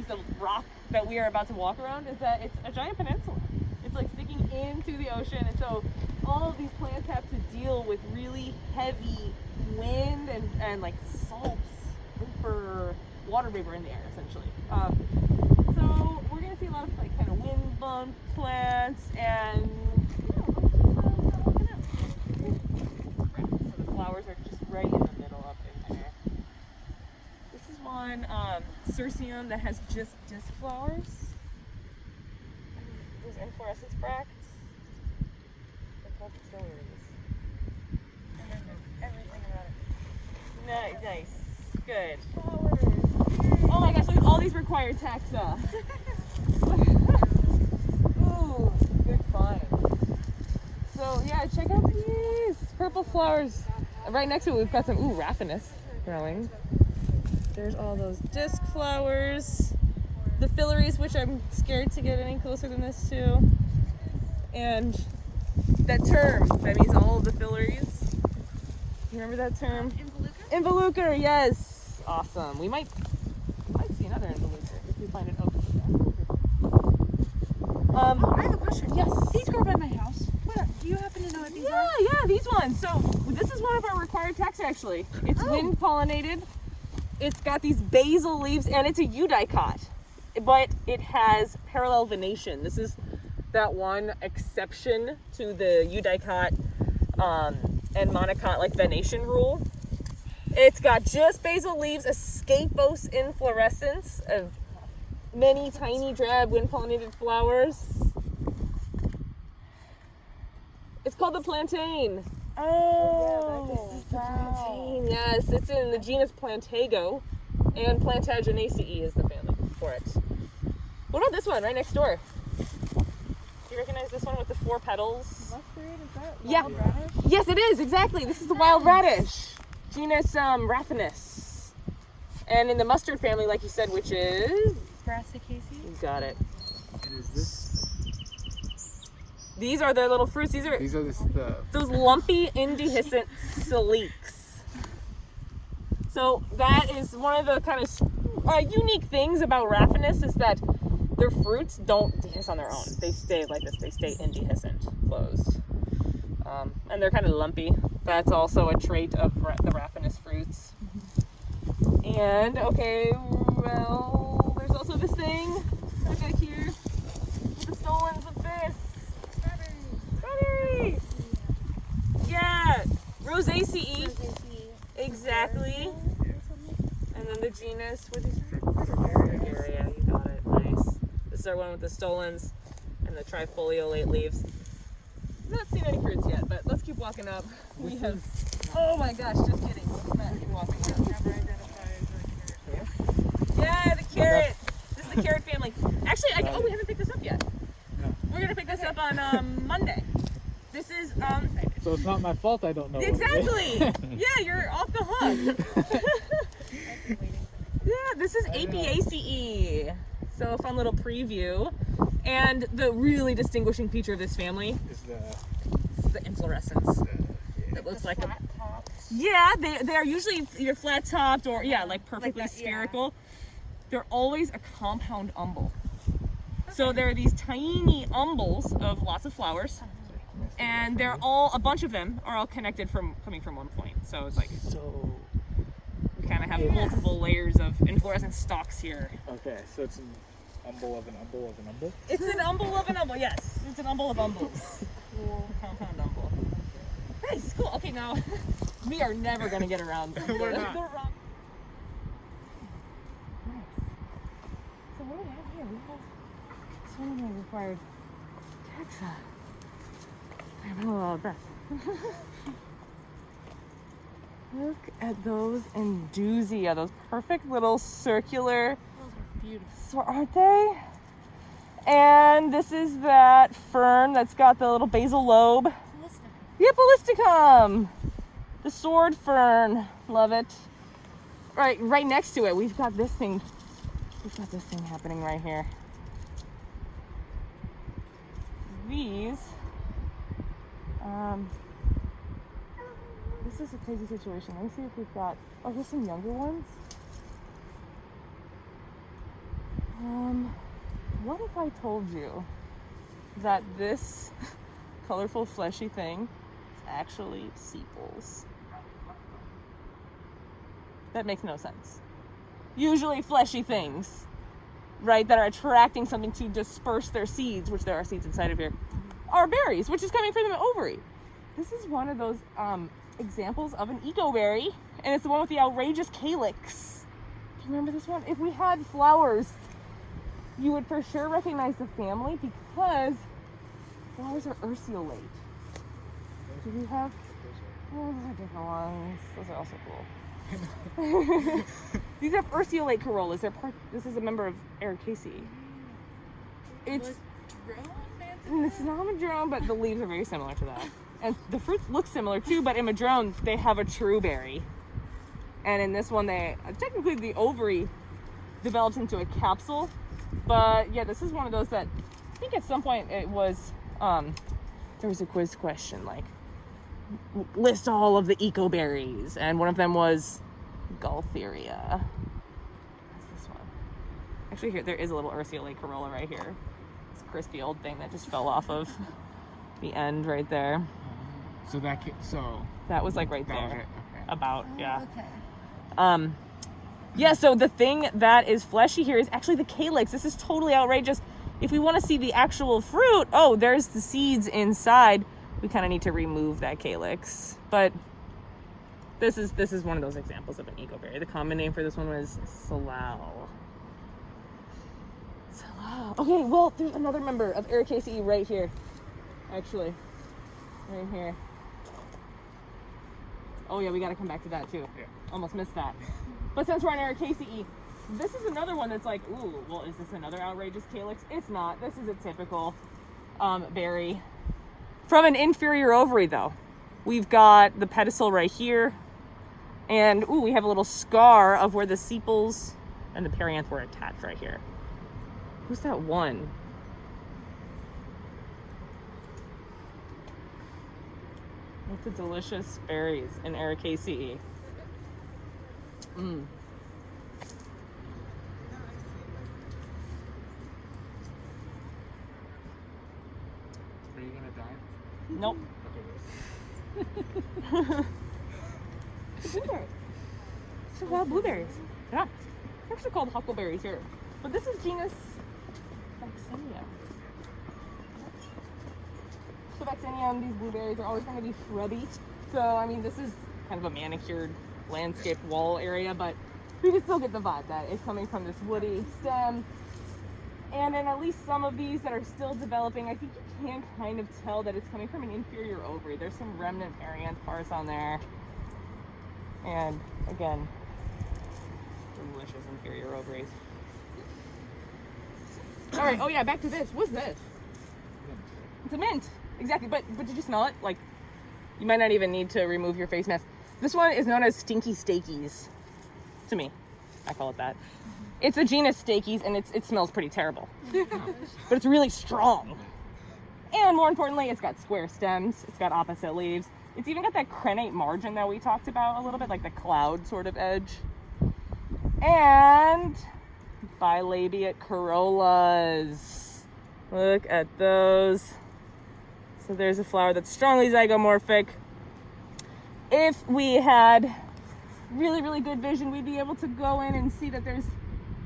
piece of rock that we are about to walk around is that it's a giant peninsula. It's like sticking into the ocean, and so all of these plants have to deal with really heavy wind and like salts, vapor, water vapor in the air, essentially. So we're gonna see a lot of like kind of wind-blown plants and so the flowers are just right in the middle up in there. This is one Circeum that has just disc flowers. Those inflorescence bracts. They're called filiaries. And then everything about it. Nice. Good. Flowers. Oh my gosh, look at all these required taxa. Ooh, good find. So yeah, check out these purple flowers. Right next to it, we've got some Raphanus growing. There's all those disc flowers. The filiaries, which I'm scared to get any closer than this to. And that term, that means all of the filiaries. You remember that term? Involucre, yes. Awesome. We might see another involucre if we find it open. I have a question. Yes. These grow by my house. Do you happen to know what these are? Yeah, these ones. So this is one of our required taxa actually. It's wind pollinated. It's got these basal leaves and it's a eudicot, but it has parallel venation. This is that one exception to the eudicot and monocot like venation rule. It's got just basal leaves, a scapose inflorescence of many tiny drab wind-pollinated flowers. It's called the plantain. Oh, this is the plantain. Yes, it's in the genus Plantago, and Plantagenaceae is the family for it. What about this one right next door? Do you recognize this one with the 4 petals? Mustard, is that wild radish? Yes, it is, exactly. This is the wild radish. Genus Raphanus. And in the mustard family, like you said, which is? Brassicaceae. You got it. And is this? These are their little fruits. These are those lumpy indehiscent siliques. So that is one of the kind of unique things about Raphanus is that their fruits don't dehisce on their own. They stay like this. They stay indehiscent, closed. And they're kind of lumpy. That's also a trait of the Raphanus fruits. And, okay, well, there's also this thing right back here. The stolons of this. Strawberry! Yeah! Rosaceae. Exactly. And then the genus, what is it? Fragaria, you got it. Nice. This is our one with the stolons and the trifoliolate leaves. Not seen any fruits yet, but let's keep walking up. We have. Oh my gosh, just kidding. Let's not keep walking up. Yeah, the carrot. This is the carrot family. Actually, we haven't picked this up yet. No. We're gonna pick this up on Monday. This is So it's not my fault I don't know. Exactly. Yeah, you're off the hook. Yeah, this is Apiaceae. So a fun little preview. And the really distinguishing feature of this family Is the inflorescence. It looks like flat tops. Yeah, they are usually either flat topped or like perfectly like that, spherical. They're always a compound umbel. So there are these tiny umbels of lots of flowers, and they're all a bunch of them are all connected coming from one point. So it's like we kind of have multiple layers of inflorescent stalks here. Okay, so it's an umbel of an umbel of an umbel? It's an umbel of an umbel, yes. It's an umbel of umbels. Cool. Compound umbel. Nice, cool. Okay, now we are never going to get around them. We're not. Nice. So what do we have here? We have so many required taxa. I'm a lot of breath. Look at those Indusia, those perfect little circular. Those are beautiful. So aren't they? And this is that fern that's got the little basal lobe. Yeah, Ballisticum. The sword fern. Love it. Right next to it, we've got this thing. We've got this thing happening right here. These. This is a crazy situation. Let me see if we've got. Oh, here's some younger ones. What if I told you that this colorful fleshy thing is actually sepals? That makes no sense. Usually fleshy things, right, that are attracting something to disperse their seeds, which there are seeds inside of here, are berries, which is coming from the ovary. This is one of those examples of an ecoberry, and it's the one with the outrageous calyx. Do you remember this one? If we had flowers, you would for sure recognize the family because flowers are urceolate. Do we have? Oh, those are different ones. Those are also cool. These are urceolate corollas. This is a member of Ericaceae. It's not madrone, but the leaves are very similar to that. And the fruit looks similar too, but in madrone, they have a true berry. And in this one, technically the ovary develops into a capsule. But yeah, this is one of those that I think at some point it was, there was a quiz question like, list all of the ecoberries, and one of them was Gaultheria. What's this one? Actually, here there is a little urceolate corolla right here. This crispy old thing that just fell off of the end right there. So that was like right there. Okay. About yeah. Okay. Yeah. So the thing that is fleshy here is actually the calyx. This is totally outrageous. If we want to see the actual fruit, oh, there's the seeds inside. We kind of need to remove that calyx, but this is one of those examples of an ecoberry. The common name for this one was Salao. Okay, well, there's another member of Ericaceae right here, actually, right here. Oh yeah, we got to come back to that too. Yeah. Almost missed that. But since we're on Ericaceae, this is another one that's like, ooh, well, is this another outrageous calyx? It's not. This is a typical berry. From an inferior ovary, though. We've got the pedicel right here. And, ooh, we have a little scar of where the sepals and the perianth were attached right here. Who's that one? Look at the delicious berries in Ericaceae. Mmm. Are you gonna die? Nope. Blueberries. So wild blueberries. Yeah. They're actually called huckleberries here. But this is genus Vaccinium. So Vaccinium, these blueberries are always going to be shrubby. So, I mean, this is kind of a manicured landscape wall area, but you can still get the vibe that it's coming from this woody stem. And in at least some of these that are still developing, I think you can kind of tell that it's coming from an inferior ovary. There's some remnant perianth parts on there. And again, delicious inferior ovaries. All right, oh yeah, back to this. What's this? It's a mint. Exactly, but did you smell it? Like, you might not even need to remove your face mask. This one is known as stinky steakies. To me, I call it that. It's a genus Steakies, and it smells pretty terrible. But it's really strong. And more importantly, it's got square stems. It's got opposite leaves. It's even got that crenate margin that we talked about a little bit, like the cloud sort of edge. And bilabiate corollas. Look at those. So there's a flower that's strongly zygomorphic. If we had really, really good vision, we'd be able to go in and see that there's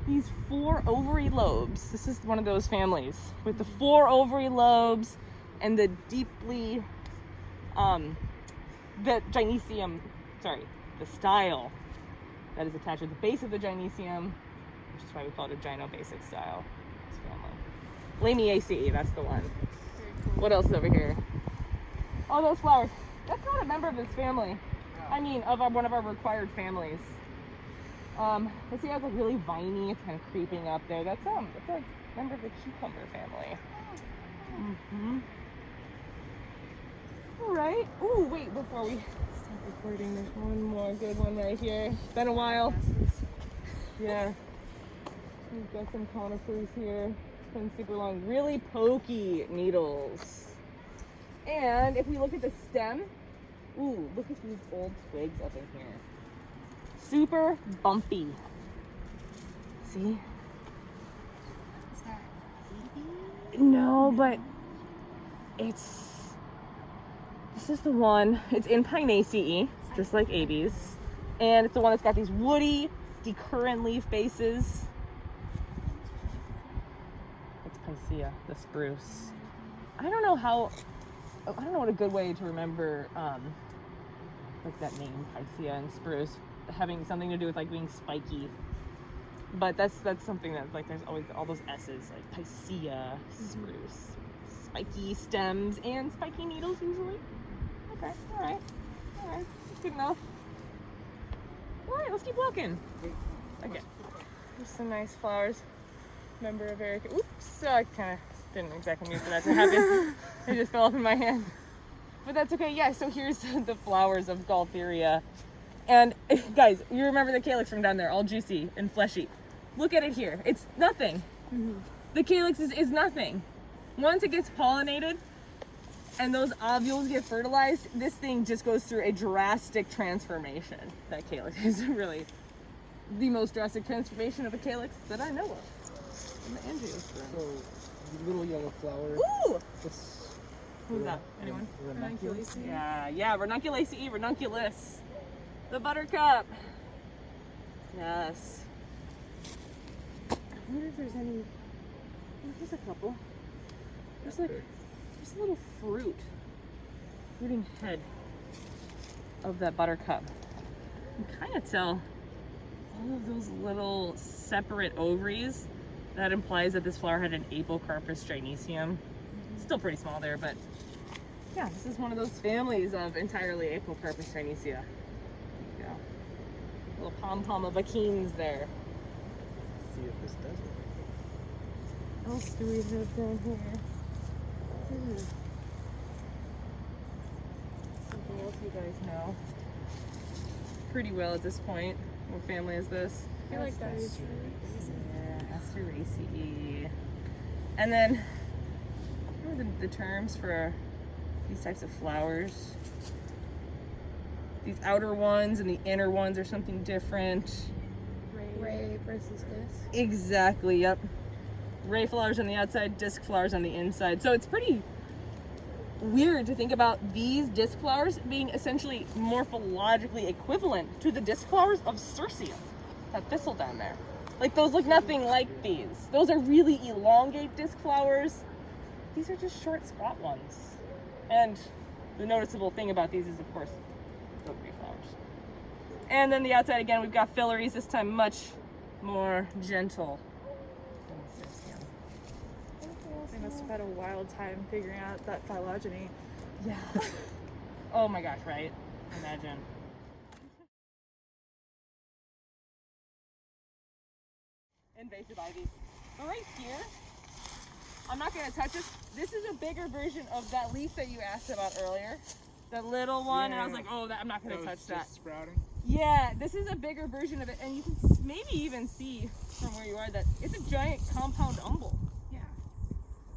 these 4 ovary lobes. This is one of those families with the 4 ovary lobes and the deeply, the style that is attached at the base of the gynecium, which is why we call it a gynobasic style. This family. Lamiaceae, that's the one. What else is over here? Oh, those flowers. That's not a member of this family. I mean, of one of our required families. Let's see, it's like really viney. It's kind of creeping up there. That's a member of the cucumber family. Mm-hmm. All right. Ooh, wait, before we stop recording, there's one more good one right here. It's been a while. Yeah. We've got some conifers here. It's been super long. Really pokey needles. And if we look at the stem, ooh, look at these old twigs up in here. Super bumpy. See? know, but this is the one. It's in Pinaceae, just like Abies. And it's the one that's got these woody, decurrent leaf bases. It's Picea, the spruce. I don't know what a good way to remember like that name, Picea and spruce, having something to do with like being spiky. But that's something that like there's always all those S's, like Picea, spruce, spiky stems and spiky needles usually. Okay, all right, that's good enough. All right, let's keep walking. Okay, there's some nice flowers. Member of Erica. Oops, I kind of didn't exactly mean for that to happen. It just fell off in my hand. But that's okay. Yeah, so here's the flowers of Gaultheria. And guys, you remember the calyx from down there, all juicy and fleshy. Look at it here. It's nothing. The calyx is nothing. Once it gets pollinated and those ovules get fertilized, this thing just goes through a drastic transformation. That calyx is really the most drastic transformation of a calyx that I know of. In the angiosperm. So, the little yellow flower. Ooh! What's Who's that? Anyone? ranunculus? Yeah, Ranunculaceae, ranunculus. The buttercup. Yes. I wonder if there's any. Oh, there's a couple. There's a little fruiting head of that buttercup. You can kind of tell all of those little separate ovaries. That implies that this flower had an apocarpus gynoecium. Still pretty small there, but yeah, this is one of those families of entirely apocarpus gynoecia. Yeah. Little pom-pom of achenes there. Let's see if this does it. What else do we have down here? Something else you guys know pretty well at this point. What family is this? I feel like that is Asteraceae. And then, what are the terms for these types of flowers? These outer ones and the inner ones are something different. ray versus disc. Exactly, yep. Ray flowers on the outside, disc flowers on the inside. So it's pretty weird to think about these disc flowers being essentially morphologically equivalent to the disc flowers of Circeum, that thistle down there. Like, those look nothing like these. Those are really elongate disc flowers. These are just short, squat ones. And the noticeable thing about these is, of course, the three flowers. And then the outside, again, we've got filaries, this time much more gentle than Circeum. They must have had a wild time figuring out that phylogeny. Yeah. Oh my gosh, right? Imagine. Invasive ivy. But right here, I'm not going to touch this. This is a bigger version of that leaf that you asked about earlier. That little one, and I was like, oh, I'm not going to touch that. Sprouting. Yeah, this is a bigger version of it, and you can maybe even see from where you are that it's a giant compound umbel. Yeah.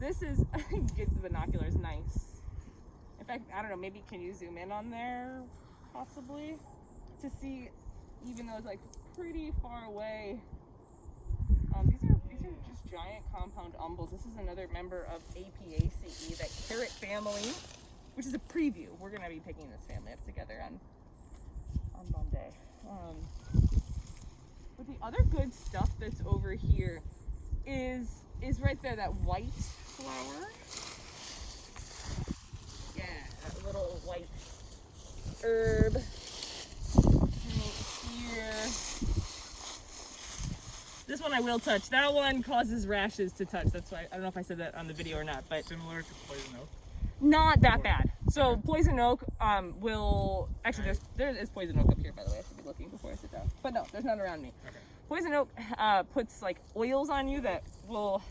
This is, get the binoculars, nice. In fact, I don't know, maybe can you zoom in on there, possibly? To see, even though it's like pretty far away. These are just giant compound umbels. This is another member of Apiaceae, that carrot family, which is a preview. We're going to be picking this family up together on Monday. But the other good stuff that's over here is right there, that white flower. Yeah, that little white herb. Right here. This one I will touch. That one causes rashes to touch. That's why, I don't know if I said that on the video or not, but Similar to poison oak. not that bad. So poison oak will, actually there is poison oak up here, by the way. I should be looking before I sit down. But no, there's none around me. Okay. Poison oak puts like oils on you that will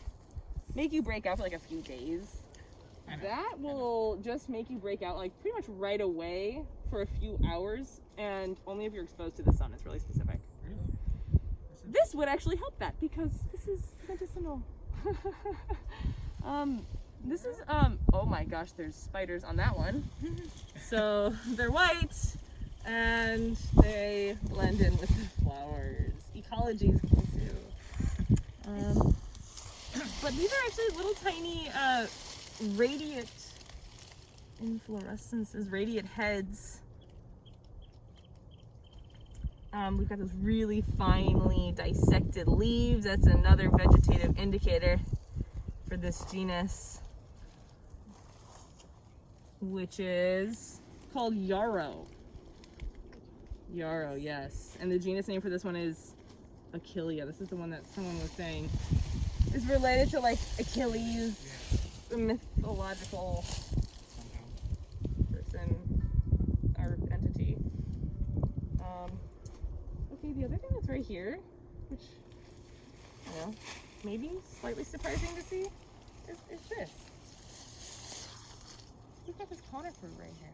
make you break out for like a few days. That will just make you break out like pretty much right away for a few hours, and only if you're exposed to the sun. It's really specific. Really? This would actually help that because this is medicinal. This is oh my gosh, there's spiders on that one. So they're white and they blend in with the flowers. Ecology is cool too. But these are actually little tiny radiate inflorescences, radiate heads. We've got those really finely dissected leaves. That's another vegetative indicator for this genus, which is called yarrow. Yarrow, yes. And the genus name for this one is Achillea. This is the one that someone was saying is related to like Achilles, the mythological person or entity. Okay, the other thing that's right here, which I don't know, maybe slightly surprising to see, is this. We've got this conifer right here.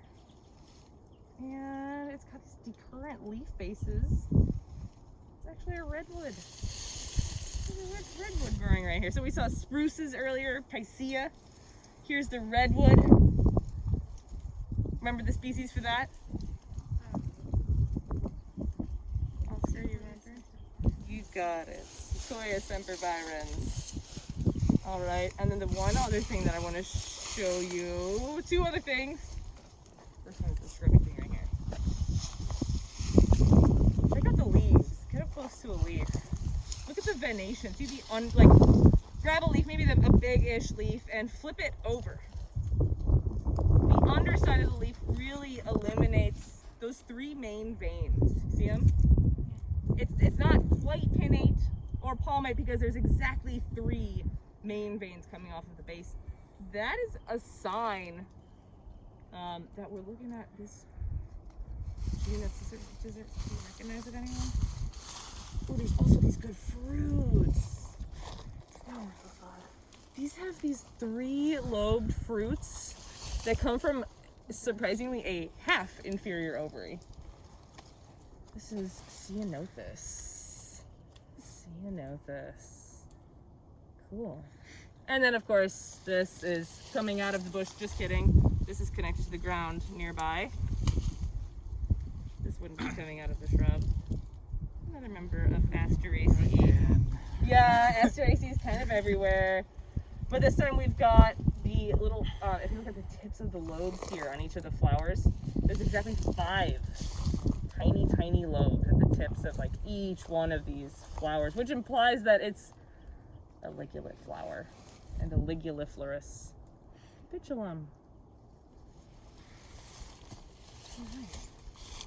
And it's got these decurrent leaf bases. It's actually a redwood. There's a redwood growing right here. So we saw spruces earlier, picea. Here's the redwood. Remember the species for that? I'll share you later. You got it. Sequoia sempervirens. All right, and then the one other thing that I want to show you, two other things. First one's this ribbon thing right here. Check out the leaves. Get up close to a leaf. Look at the venation. See the grab a leaf, maybe a big-ish leaf, and flip it over. The underside of the leaf really illuminates those three main veins. See them? It's not quite pinnate or palmate because there's exactly three main veins coming off of the base. That is a sign that we're looking at this genus. Do you recognize it, anyone? Oh, there's also these good fruits. Oh, these have these three-lobed fruits that come from surprisingly a half inferior ovary. This is Ceanothus. Ceanothus. Cool. And then, of course, this is coming out of the bush. Just kidding. This is connected to the ground nearby. This wouldn't be coming out of the shrub. Another member of Asteraceae. Yeah, Asteraceae is kind of everywhere. But this time we've got the little, if you look at the tips of the lobes here on each of the flowers, there's exactly 5 tiny lobes at the tips of like each one of these flowers, which implies that it's a ligulate flower and a liguliflorous bichilum.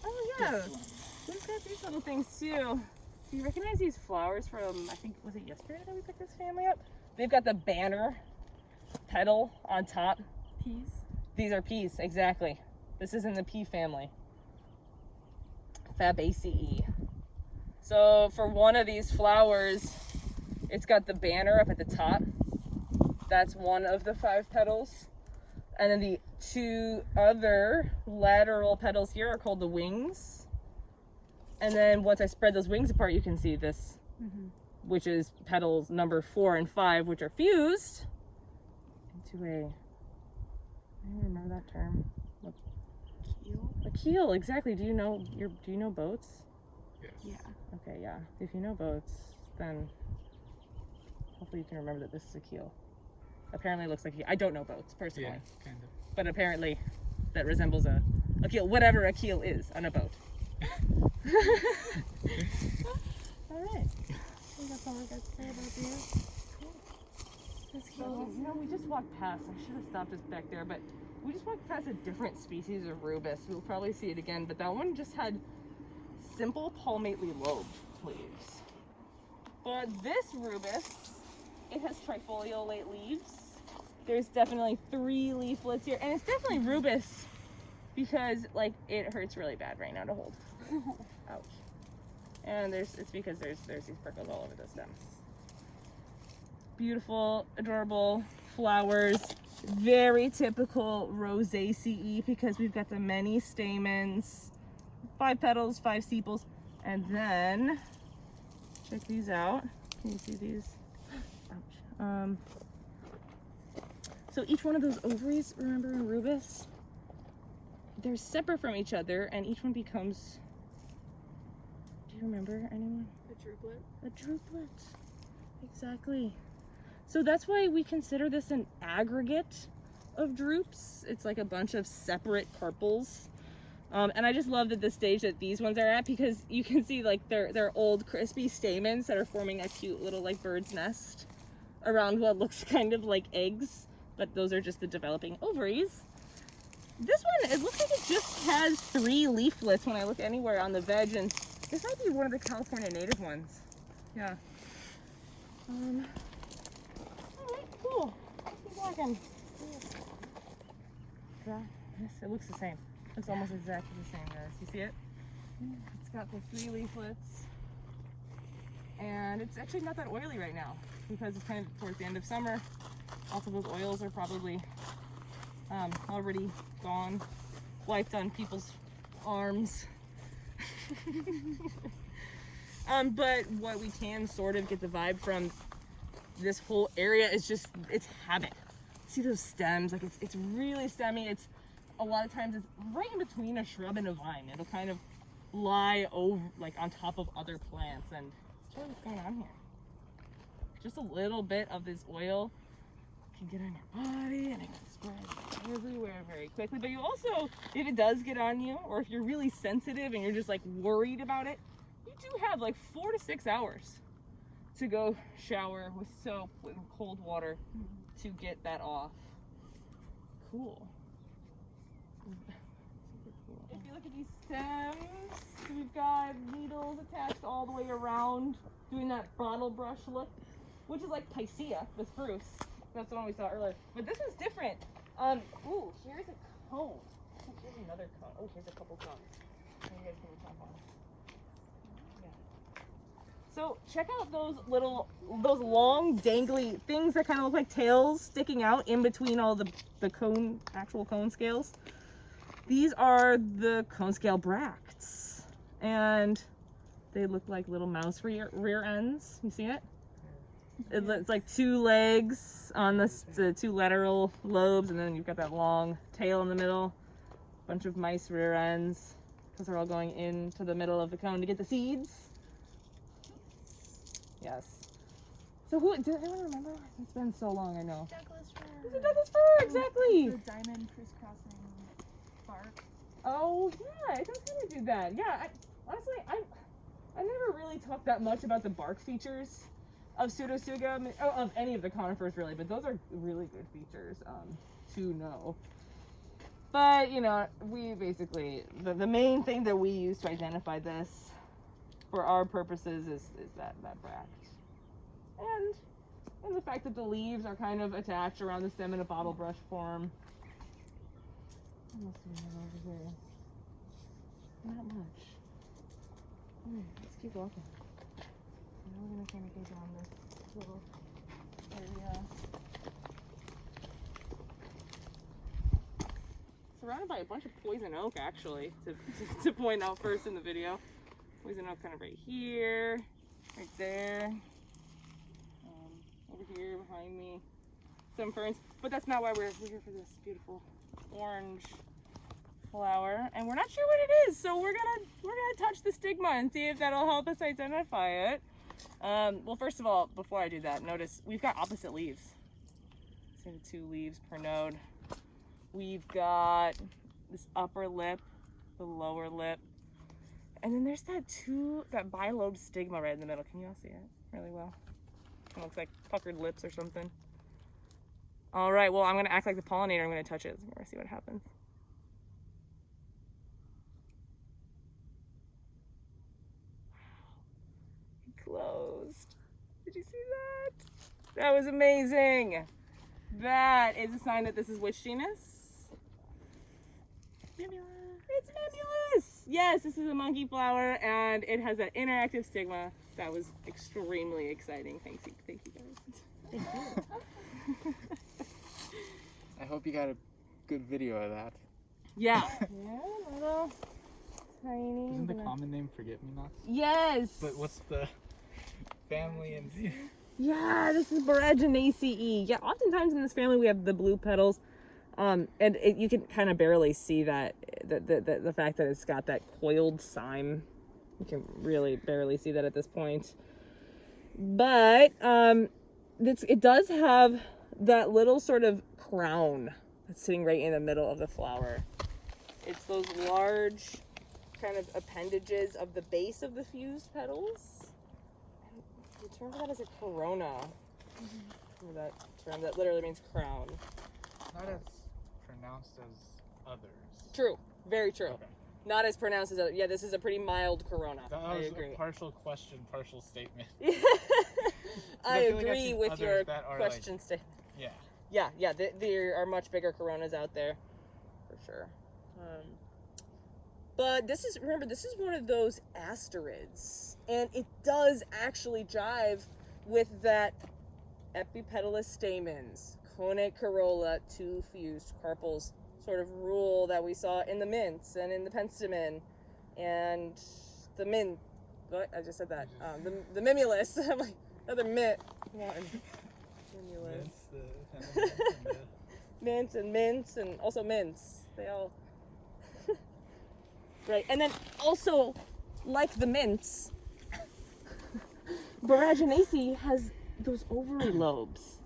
Oh yeah, we've got these little things too. Do you recognize these flowers from, I think, was it yesterday that we picked this family up? They've got the banner petal on top. Peas? These are peas, exactly. This is in the pea family. Fabaceae. So for one of these flowers, it's got the banner up at the top. That's one of the 5 petals. And then the 2 other lateral petals here are called the wings. And then once I spread those wings apart, you can see this, which is petals number 4 and 5, which are fused into a, I don't remember that term. Keel? A keel, exactly. Do you know boats? Yes. Yeah. Okay, yeah. If you know boats, then hopefully you can remember that this is a keel. Apparently it looks like a keel. I don't know boats, personally. Yeah, kind of. But apparently that resembles a keel, whatever a keel is on a boat. All right. I think that's all I got to say about these. Cool. So, we just walked past. I should have stopped us back there, but we just walked past a different species of rubus. We'll probably see it again, but that one just had simple palmately lobed leaves. But this rubus, it has trifoliolate leaves. There's definitely 3 leaflets here, and it's definitely rubus because, like, it hurts really bad right now to hold. Ouch. And it's because there's these prickles all over the stem. Beautiful, adorable flowers. Very typical Rosaceae because we've got the many stamens, 5 petals, 5 sepals, and then check these out. Can you see these? Ouch. So each one of those ovaries, remember in rubus, they're separate from each other, and each one becomes. Do you remember anyone? A druplet? A druplet. Exactly. So that's why we consider this an aggregate of drupes. It's like a bunch of separate carpels. And I just love that the stage that these ones are at, because you can see like their old crispy stamens that are forming a cute little like bird's nest around what looks kind of like eggs, but those are just the developing ovaries. This one, it looks like it just has 3 leaflets when I look anywhere on the veg, and this might be one of the California native ones. Yeah. Alright, cool. Let's keep walking. Yes, it looks the same. It's almost exactly the same, guys. You see it? It's got the 3 leaflets. And it's actually not that oily right now because it's kind of towards the end of summer. Also, those oils are probably already gone, wiped on people's arms. But what we can sort of get the vibe from this whole area is just it's habit. See those stems? Like it's really stemmy. It's a lot of times it's right in between a shrub and a vine. It'll kind of lie over, like on top of other plants, and it's really what's going on here. Just a little bit of this oil can get on your body and it can spread everywhere very quickly. But you also, if it does get on you, or if you're really sensitive and you're just like worried about it, you do have like 4 to 6 hours to go shower with soap with cold water to get that off. Cool. Super cool. If you look at these stems, we've got needles attached all the way around, doing that bottle brush look, which is like Picea, the spruce. That's the one we saw earlier. But this one's different. Ooh, here's a cone. Here's another cone. Oh, here's a couple cones. You guys can top on. Yeah. So check out those long dangly things that kind of look like tails sticking out in between all the actual cone scales. These are the cone scale bracts, and they look like little mouse rear ends. You see it? It's like 2 legs on the 2 lateral lobes, and then you've got that long tail in the middle. Bunch of mice rear ends, because they're all going into the middle of the cone to get the seeds. Yes. So does anyone remember? It's been so long, I know. Douglas fir. It's a Douglas fir, exactly. The diamond crisscrossing bark. Oh yeah, it does kind of do that. Yeah, honestly, I never really talked that much about the bark features of pseudotsuga, of any of the conifers really, but those are really good features to know. But you know, we basically the main thing that we use to identify this for our purposes is that bract, and the fact that the leaves are kind of attached around the stem in a bottle brush form. What else do we have over here? Not much. Let's keep walking. Now we're gonna kind of go down this little area. Surrounded by a bunch of poison oak, actually, to point out first in the video. Poison oak kind of right here, right there, over here behind me. Some ferns, but that's not why we're here for this beautiful orange flower, and we're not sure what it is, so we're gonna touch the stigma and see if that'll help us identify it. Well, first of all, before I do that, notice we've got opposite leaves. So 2 leaves per node. We've got this upper lip, the lower lip, and then there's that bilobed stigma right in the middle. Can you all see it really well? It looks like puckered lips or something. All right, well, I'm gonna act like the pollinator. I'm gonna touch it. We're gonna see what happens. Closed. Did you see that? That was amazing. That is a sign that this is which genus? Mamula. It's Mamulus. Yes, this is a monkey flower, and it has that interactive stigma. That was extremely exciting. Thank you guys. Thank you. I hope you got a good video of that. Yeah. Yeah, little tiny. Isn't the common name forget-me-nots? Yes. But what's the family and... Yeah, this is Boraginaceae. Yeah, oftentimes in this family we have the blue petals, and you can kind of barely see that the fact that it's got that coiled cyme. You can really barely see that at this point. But it does have that little sort of crown It's sitting right in the middle of the flower. It's those large kind of appendages of the base of the fused petals. The term for that is a corona. Remember that term? That literally means crown. Not as pronounced as others. True. Very true. Okay. Not as pronounced as other. Yeah, this is a pretty mild corona. That I was agree. a partial question, partial statement. I feel like I've agree seen with your others that are, question statement. Yeah. Yeah, there are much bigger coronas out there, for sure. But this is one of those asterids, and it does actually jive with that epipetalous stamens, connate corolla, two fused carpels sort of rule that we saw in the mints and in the penstemon and the mint. What? I just said that. The mimulus. I'm like, another mint. Come on. Mimulus. Mints and mints and also mints. They all... Right, and then also, like the mints, Boraginaceae has those ovary lobes.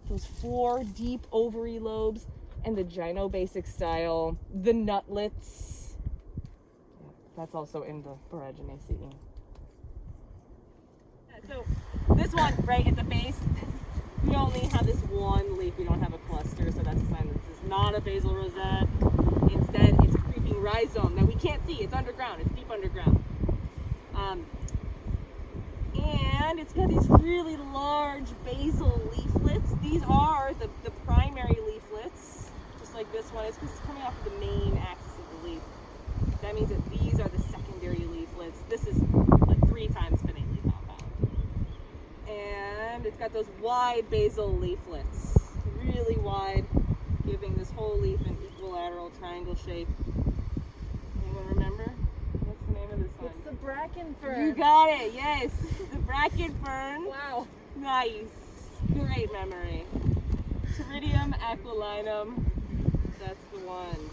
Those 4 deep ovary lobes, and the gynobasic style, the nutlets. That's also in the Boraginaceae. So this one, right at the base, we only have this one leaf. We don't have a cluster, so that's a sign that this is not a basal rosette. Instead, it's a creeping rhizome that we can't see. It's underground. It's deep underground. And it's got these really large basal leaflets. These are the primary leaflets, just like this one. It's because it's coming off of the main axis of the leaf. That means that these are the secondary leaflets. This is like 3 times finitely compound. And it's got those wide basal leaflets, really wide, giving this whole leaf an equilateral triangle shape. Anyone remember? What's the name of this one? It's the bracken fern. You got it, yes. The bracken fern. Wow. Nice. Great memory. Pteridium aquilinum. That's the one.